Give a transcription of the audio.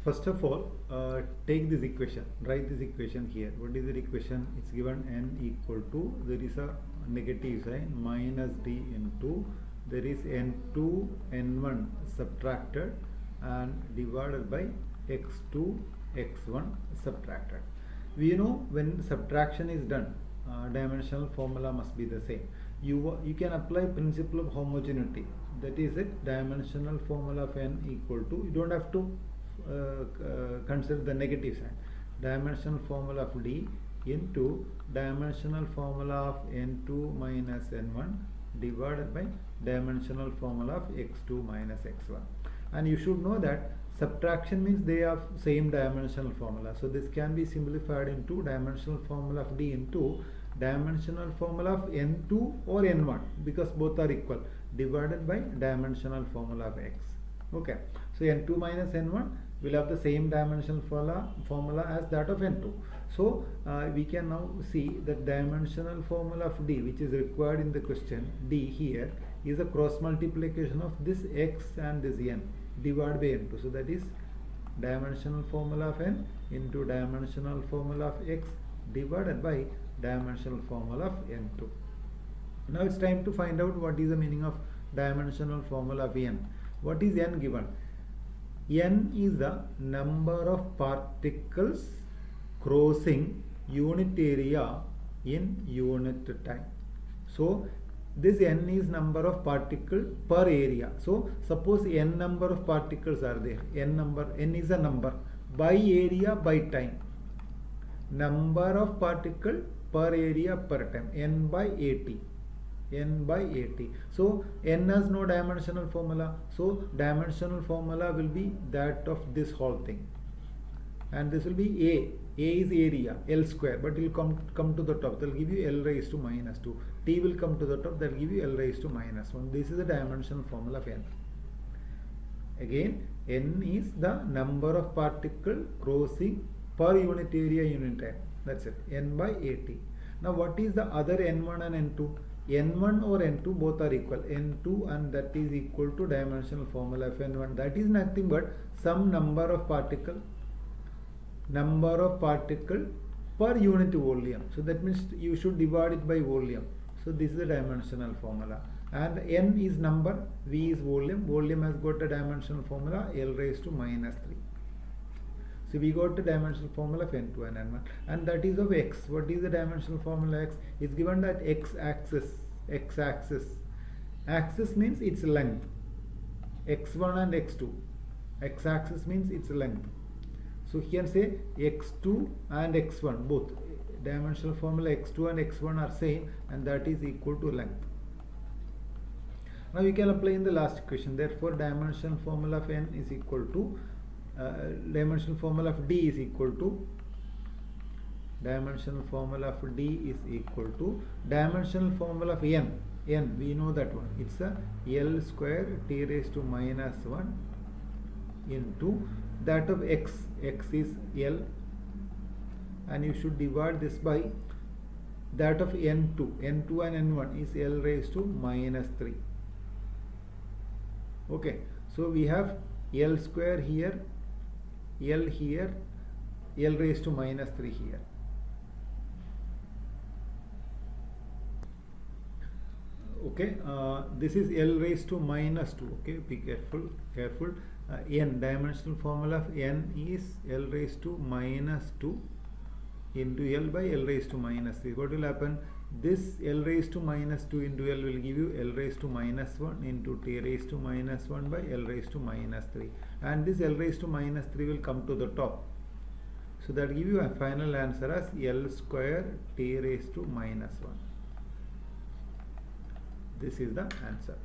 First of all, take this equation, write this equation here. What is the equation? It's given n equal to, there is a negative sign, minus d into, there is n2 n1 subtracted and divided by x2 x1 subtracted. We know when subtraction is done, dimensional formula must be the same. You can apply principle of homogeneity. That is it, dimensional formula of n equal to, you don't have to consider the negative sign. Dimensional formula of d into dimensional formula of n2 minus n1 divided by dimensional formula of x2 minus x1. And you should know that subtraction means they have same dimensional formula. So this can be simplified into dimensional formula of d into dimensional formula of n2 or n1, because both are equal, divided by dimensional formula of x. Okay, so n2 minus n1 will have the same dimensional formula as that of n2. So we can now see that dimensional formula of d, which is required in the question, d here is a cross multiplication of this x and this n divided by n2. So that is dimensional formula of n into dimensional formula of x divided by dimensional formula of n2. Now it's time to find out what is the meaning of dimensional formula of n. What is n given? N is the number of particles crossing unit area in unit time. So this n is number of particles per area. So suppose n number of particles are there. N is a number by area by time. Number of particles per area per time, n by 80. N by 80. So n has no dimensional formula. So dimensional formula will be that of this whole thing. And this will be A. A is area, L square, but it will come to the top. That will give you L raised to minus 2. T will come to the top. That will give you L raised to minus 1. This is the dimensional formula of n. Again, n is the number of particles crossing per unit area unit time. That's it. N by 80. Now what is the other n1 and n2? n1 or n2 both are equal. n2 and that is equal to dimensional formula of n1. That is nothing but some number of particle per unit volume. So that means you should divide it by volume. So this is the dimensional formula. And n is number, v is volume. Volume has got a dimensional formula L raised to minus 3. So we got the dimensional formula of n2 and n1, and that is of x. What is the dimensional formula x? It's given that x-axis. Axis means its length. x1 and x2. X-axis means its length. So here say x2 and x1 both. Dimensional formula x2 and x1 are same, and that is equal to length. Now we can apply in the last equation. Therefore, dimensional formula of n is equal to dimensional formula of d is equal to dimensional formula of d is equal to dimensional formula of n. N, we know that one. It's a L square t raised to minus 1 into that of x. X is L, and you should divide this by that of n2. N2 and n1 is L raised to minus 3. Okay, so we have L square here, L here, L raised to minus 3 here. Okay, this is L raised to minus 2. Okay, be careful. N, dimensional formula of n is L raised to minus 2 into L by L raised to minus 3. What will happen? This L raised to minus 2 into L will give you L raised to minus 1 into T raised to minus 1 by L raised to minus 3. And this L raised to minus 3 will come to the top. So that will give you a final answer as L square T raised to minus 1. This is the answer.